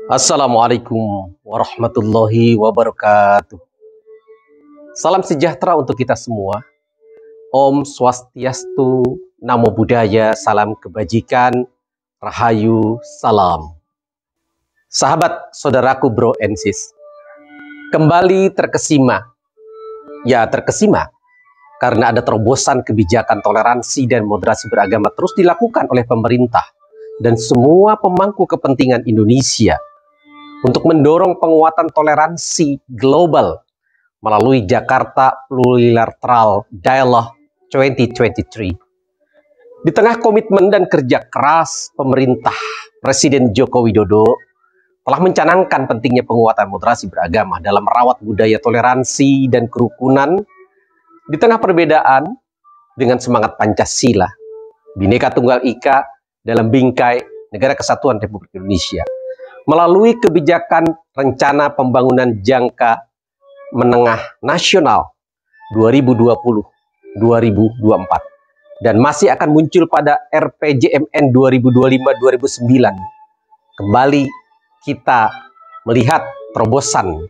Assalamualaikum warahmatullahi wabarakatuh. Salam sejahtera untuk kita semua. Om Swastiastu, Namo Buddhaya, salam kebajikan, Rahayu, salam. Sahabat, saudaraku, bro and sis, kembali terkesima. Ya, terkesima karena ada terobosan kebijakan toleransi dan moderasi beragama terus dilakukan oleh pemerintah dan semua pemangku kepentingan Indonesia untuk mendorong penguatan toleransi global melalui Jakarta Plurilateral Dialogue 2023. Di tengah komitmen dan kerja keras pemerintah, Presiden Joko Widodo telah mencanangkan pentingnya penguatan moderasi beragama dalam merawat budaya toleransi dan kerukunan di tengah perbedaan dengan semangat Pancasila, Bhinneka Tunggal Ika dalam bingkai Negara Kesatuan Republik Indonesia. Melalui kebijakan rencana pembangunan jangka menengah nasional 2020-2024 dan masih akan muncul pada RPJMN 2025-2009. Kembali kita melihat terobosan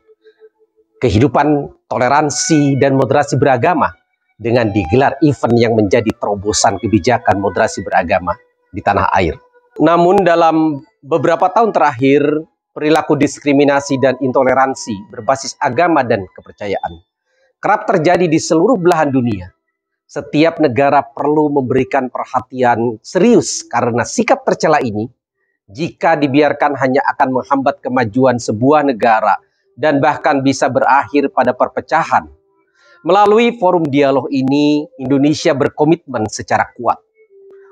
kehidupan toleransi dan moderasi beragama dengan digelar event yang menjadi terobosan kebijakan moderasi beragama di tanah air. Namun dalam beberapa tahun terakhir, perilaku diskriminasi dan intoleransi berbasis agama dan kepercayaan kerap terjadi di seluruh belahan dunia. Setiap negara perlu memberikan perhatian serius karena sikap tercela ini, jika dibiarkan hanya akan menghambat kemajuan sebuah negara dan bahkan bisa berakhir pada perpecahan. Melalui forum dialog ini, Indonesia berkomitmen secara kuat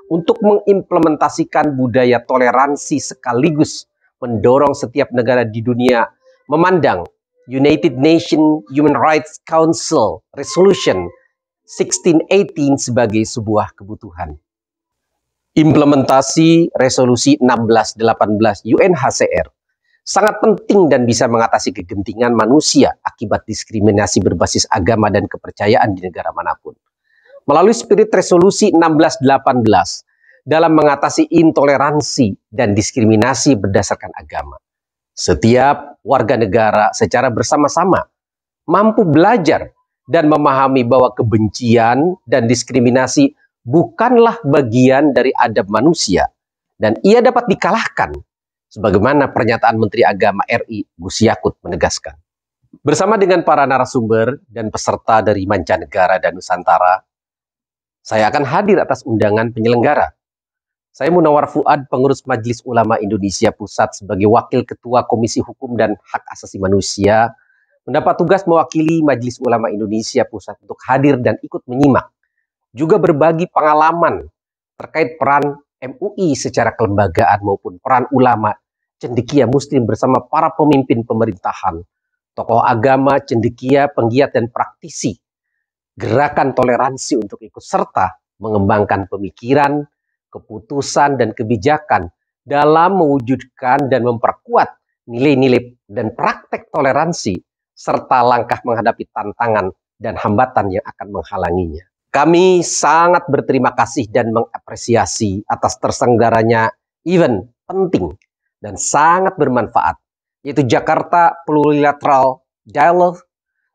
untuk mengimplementasikan budaya toleransi sekaligus mendorong setiap negara di dunia memandang United Nations Human Rights Council Resolution 1618 sebagai sebuah kebutuhan. Implementasi Resolusi 1618 UNHCR sangat penting dan bisa mengatasi kegentingan manusia akibat diskriminasi berbasis agama dan kepercayaan di negara manapun. Melalui spirit Resolusi 1618 dalam mengatasi intoleransi dan diskriminasi berdasarkan agama. Setiap warga negara secara bersama-sama mampu belajar dan memahami bahwa kebencian dan diskriminasi bukanlah bagian dari adab manusia dan ia dapat dikalahkan, sebagaimana pernyataan Menteri Agama RI Gus Yakut menegaskan. Bersama dengan para narasumber dan peserta dari mancanegara dan Nusantara, saya akan hadir atas undangan penyelenggara. Saya Munawar Fuad, pengurus Majelis Ulama Indonesia Pusat sebagai Wakil Ketua Komisi Hukum dan Hak Asasi Manusia, mendapat tugas mewakili Majelis Ulama Indonesia Pusat untuk hadir dan ikut menyimak, juga berbagi pengalaman terkait peran MUI secara kelembagaan maupun peran ulama cendekia Muslim bersama para pemimpin pemerintahan, tokoh agama, cendekia, penggiat dan praktisi gerakan toleransi untuk ikut serta mengembangkan pemikiran, keputusan, dan kebijakan dalam mewujudkan dan memperkuat nilai-nilai dan praktek toleransi serta langkah menghadapi tantangan dan hambatan yang akan menghalanginya. Kami sangat berterima kasih dan mengapresiasi atas terselenggaranya event penting dan sangat bermanfaat, yaitu Jakarta Plurilateral Dialogue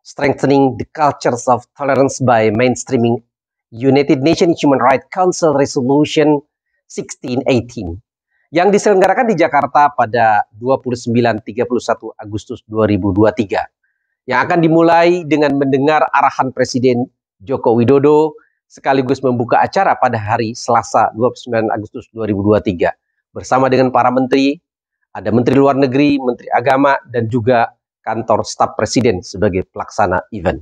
Strengthening the Cultures of Tolerance by Mainstreaming United Nations Human Rights Council Resolution 1618 yang diselenggarakan di Jakarta pada 29-31 Agustus 2023 yang akan dimulai dengan mendengar arahan Presiden Joko Widodo sekaligus membuka acara pada hari Selasa 29 Agustus 2023 bersama dengan para menteri, ada Menteri Luar Negeri, Menteri Agama, dan juga Kantor Staf Presiden sebagai pelaksana event.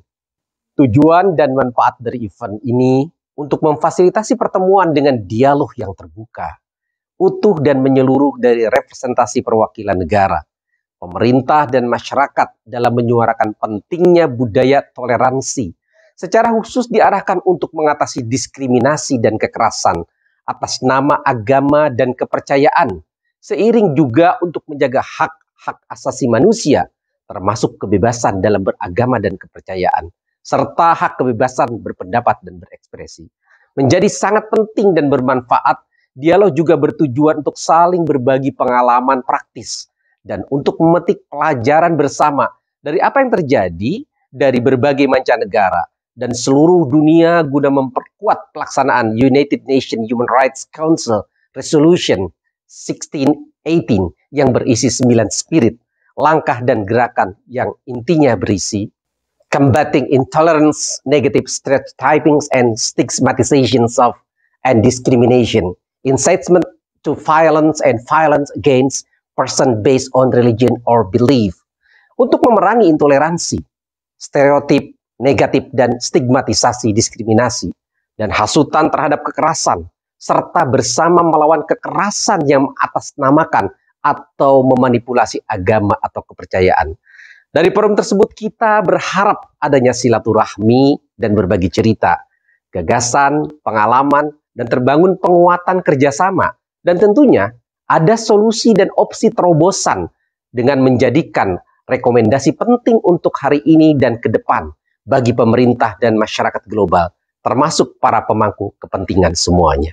Tujuan dan manfaat dari event ini untuk memfasilitasi pertemuan dengan dialog yang terbuka, utuh dan menyeluruh dari representasi perwakilan negara, pemerintah dan masyarakat dalam menyuarakan pentingnya budaya toleransi, secara khusus diarahkan untuk mengatasi diskriminasi dan kekerasan atas nama agama dan kepercayaan, seiring juga untuk menjaga hak-hak asasi manusia, termasuk kebebasan dalam beragama dan kepercayaan, serta hak kebebasan berpendapat dan berekspresi. Menjadi sangat penting dan bermanfaat, dialog juga bertujuan untuk saling berbagi pengalaman praktis dan untuk memetik pelajaran bersama dari apa yang terjadi dari berbagai mancanegara dan seluruh dunia guna memperkuat pelaksanaan United Nations Human Rights Council Resolution 1618 yang berisi 9 spirit, langkah dan gerakan yang intinya berisi combating intolerance, negative stereotypings and stigmatizations of and discrimination, incitement to violence and violence against person based on religion or belief, untuk memerangi intoleransi, stereotip, negatif dan stigmatisasi diskriminasi, dan hasutan terhadap kekerasan, serta bersama melawan kekerasan yang mengatasnamakan atau memanipulasi agama atau kepercayaan. Dari forum tersebut kita berharap adanya silaturahmi dan berbagi cerita, gagasan, pengalaman, dan terbangun penguatan kerjasama. Dan tentunya ada solusi dan opsi terobosan dengan menjadikan rekomendasi penting untuk hari ini dan ke depan bagi pemerintah dan masyarakat global, termasuk para pemangku kepentingan semuanya.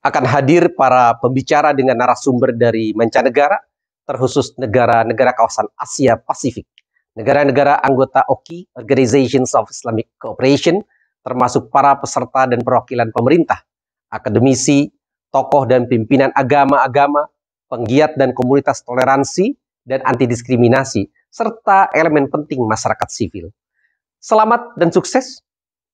Akan hadir para pembicara dengan narasumber dari mancanegara, terkhusus negara-negara kawasan Asia Pasifik, negara-negara anggota OKI, Organizations of Islamic Cooperation, termasuk para peserta dan perwakilan pemerintah, akademisi, tokoh dan pimpinan agama-agama, penggiat dan komunitas toleransi dan anti diskriminasi, serta elemen penting masyarakat sivil. Selamat dan sukses.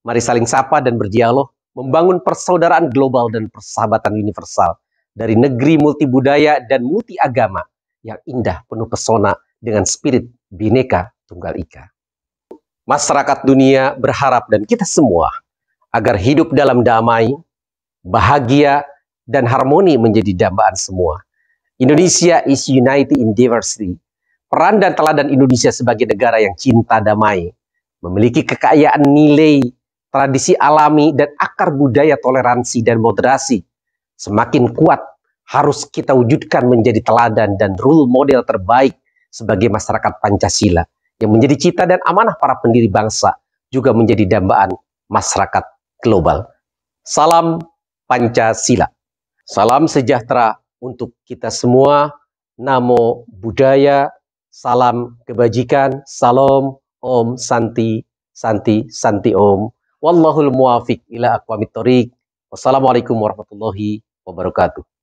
Mari saling sapa dan berdialog, membangun persaudaraan global dan persahabatan universal dari negeri multibudaya dan multi agama yang indah, penuh pesona dengan spirit Bhinneka Tunggal Ika. Masyarakat dunia berharap dan kita semua agar hidup dalam damai, bahagia, dan harmoni menjadi dambaan semua. Indonesia is united in diversity. Peran dan teladan Indonesia sebagai negara yang cinta damai, memiliki kekayaan nilai, tradisi alami, dan akar budaya toleransi dan moderasi semakin kuat, harus kita wujudkan menjadi teladan dan role model terbaik sebagai masyarakat Pancasila yang menjadi cita dan amanah para pendiri bangsa, juga menjadi dambaan masyarakat global. Salam Pancasila. Salam sejahtera untuk kita semua. Namo Buddhaya. Salam kebajikan. Salam Om Santi Santi Santi Om. Wallahul muwafiq ila aqwamit thoriq. Wassalamualaikum warahmatullahi wabarakatuh.